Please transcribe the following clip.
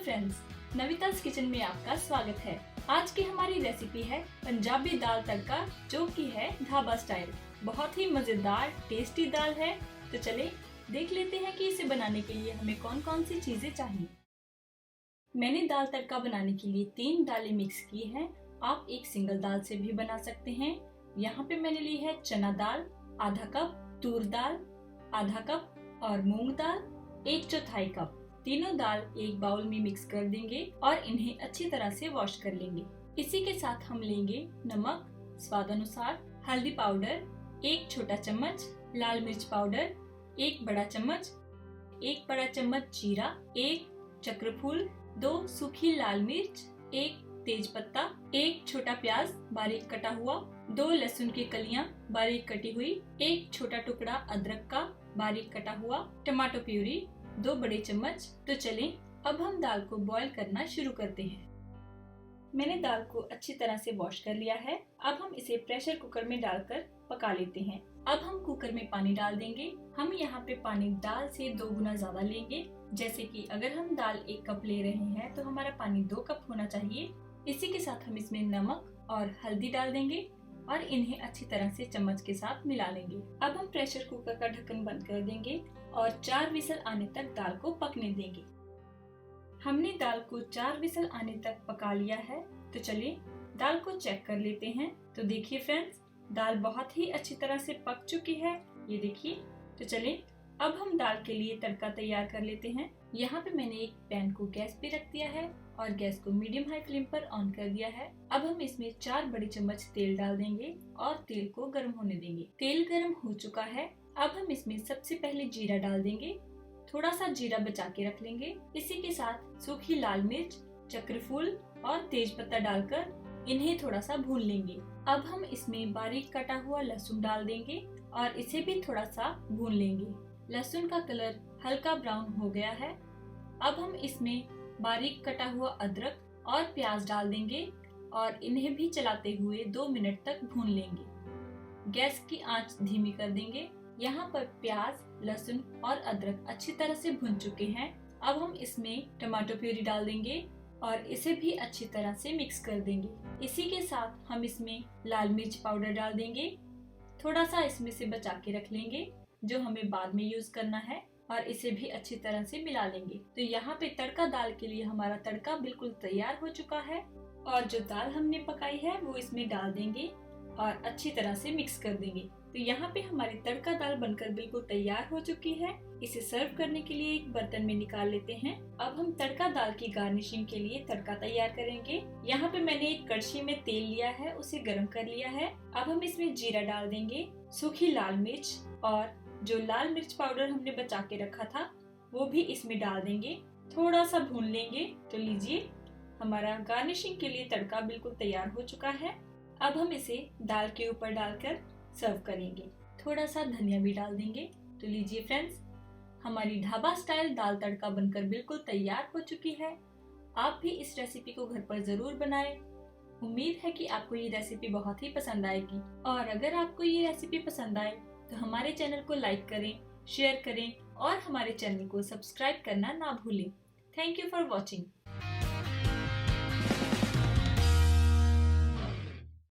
Friends, नविता's kitchen में आपका स्वागत है। आज की हमारी रेसिपी है पंजाबी दाल तड़का, जो कि है ढाबा स्टाइल। बहुत ही मजेदार टेस्टी दाल है। तो चले देख लेते हैं कि इसे बनाने के लिए हमें कौन कौन सी चीजें चाहिए। मैंने दाल तड़का बनाने के लिए 3 दालें मिक्स की हैं। आप एक सिंगल दाल से भी बना सकते हैं। यहाँ पे मैंने ली है चना दाल आधा कप, तूर दाल आधा कप और मूंग दाल 1/4 कप। तीनों दाल एक बाउल में मिक्स कर देंगे और इन्हें अच्छी तरह से वॉश कर लेंगे। इसी के साथ हम लेंगे नमक स्वाद अनुसार, हल्दी पाउडर 1 छोटा चम्मच, लाल मिर्च पाउडर 1 बड़ा चम्मच, 1 बड़ा चम्मच जीरा, 1 चक्रफूल, 2 सूखी लाल मिर्च, 1 तेज पत्ता, 1 छोटा प्याज बारीक कटा हुआ, 2 लहसुन की कलियां बारीक कटी हुई, 1 छोटा टुकड़ा अदरक का बारीक कटा हुआ, टमाटो प्यूरी 2 बड़े चम्मच। तो चलें अब हम दाल को बॉईल करना शुरू करते हैं। मैंने दाल को अच्छी तरह से वॉश कर लिया है। अब हम इसे प्रेशर कुकर में डालकर पका लेते हैं। अब हम कुकर में पानी डाल देंगे। हम यहाँ पे पानी दाल से 2 गुना ज्यादा लेंगे। जैसे कि अगर हम दाल 1 कप ले रहे हैं तो हमारा पानी 2 कप होना चाहिए। इसी के साथ हम इसमें नमक और हल्दी डाल देंगे और इन्हें अच्छी तरह से चम्मच के साथ मिला लेंगे। अब हम प्रेशर कुकर का ढक्कन बंद कर देंगे और 4 विसल आने तक दाल को पकने देंगे। हमने दाल को 4 विसल आने तक पका लिया है। तो चलिए दाल को चेक कर लेते हैं। तो देखिए फ्रेंड्स, दाल बहुत ही अच्छी तरह से पक चुकी है, ये देखिए। तो चलिए अब हम दाल के लिए तड़का तैयार कर लेते हैं। यहाँ पे मैंने एक पैन को गैस पे रख दिया है और गैस को मीडियम हाई फ्लेम पर ऑन कर दिया है। अब हम इसमें 4 बड़े चम्मच तेल डाल देंगे और तेल को गर्म होने देंगे। तेल गर्म हो चुका है। अब हम इसमें सबसे पहले जीरा डाल देंगे। थोड़ा सा जीरा बचा के रख लेंगे। इसी के साथ सूखी लाल मिर्च, चक्रफूल और तेज पत्ता डालकर इन्हें थोड़ा सा भून लेंगे। अब हम इसमें बारीक कटा हुआ लहसुन डाल देंगे और इसे भी थोड़ा सा भून लेंगे। लहसुन का कलर हल्का ब्राउन हो गया है। अब हम इसमें बारीक कटा हुआ अदरक और प्याज डाल देंगे और इन्हें भी चलाते हुए 2 मिनट तक भून लेंगे। गैस की आंच धीमी कर देंगे। यहाँ पर प्याज, लहसुन और अदरक अच्छी तरह से भुन चुके हैं। अब हम इसमें टमाटो प्यूरी डाल देंगे और इसे भी अच्छी तरह से मिक्स कर देंगे। इसी के साथ हम इसमें लाल मिर्च पाउडर डाल देंगे। थोड़ा सा इसमें से बचा के रख लेंगे, जो हमें बाद में यूज करना है, और इसे भी अच्छी तरह से मिला लेंगे। तो यहाँ पे तड़का दाल के लिए हमारा तड़का बिल्कुल तैयार हो चुका है और जो दाल हमने पकाई है वो इसमें डाल देंगे और अच्छी तरह से मिक्स कर देंगे। तो यहाँ पे हमारी तड़का दाल बनकर बिल्कुल तैयार हो चुकी है। इसे सर्व करने के लिए एक बर्तन में निकाल लेते हैं। अब हम तड़का दाल की गार्निशिंग के लिए तड़का तैयार करेंगे। यहाँ पे मैंने एक कड़छी में तेल लिया है, उसे गर्म कर लिया है। अब हम इसमें जीरा डाल देंगे, सूखी लाल मिर्च और जो लाल मिर्च पाउडर हमने बचा के रखा था वो भी इसमें डाल देंगे। थोड़ा सा भून लेंगे। तो लीजिए, हमारा गार्निशिंग के लिए तड़का बिल्कुल तैयार हो चुका है। अब हम इसे दाल के ऊपर डालकर सर्व करेंगे। थोड़ा सा धनिया भी डाल देंगे। तो लीजिए फ्रेंड्स, हमारी ढाबा स्टाइल दाल तड़का बनकर बिल्कुल तैयार हो चुकी है। आप भी इस रेसिपी को घर पर जरूर बनाएं। उम्मीद है कि आपको ये रेसिपी बहुत ही पसंद आएगी। और अगर आपको ये रेसिपी पसंद आए तो हमारे चैनल को लाइक करें, शेयर करें और हमारे चैनल को सब्सक्राइब करना ना भूलें। Thank you for watching.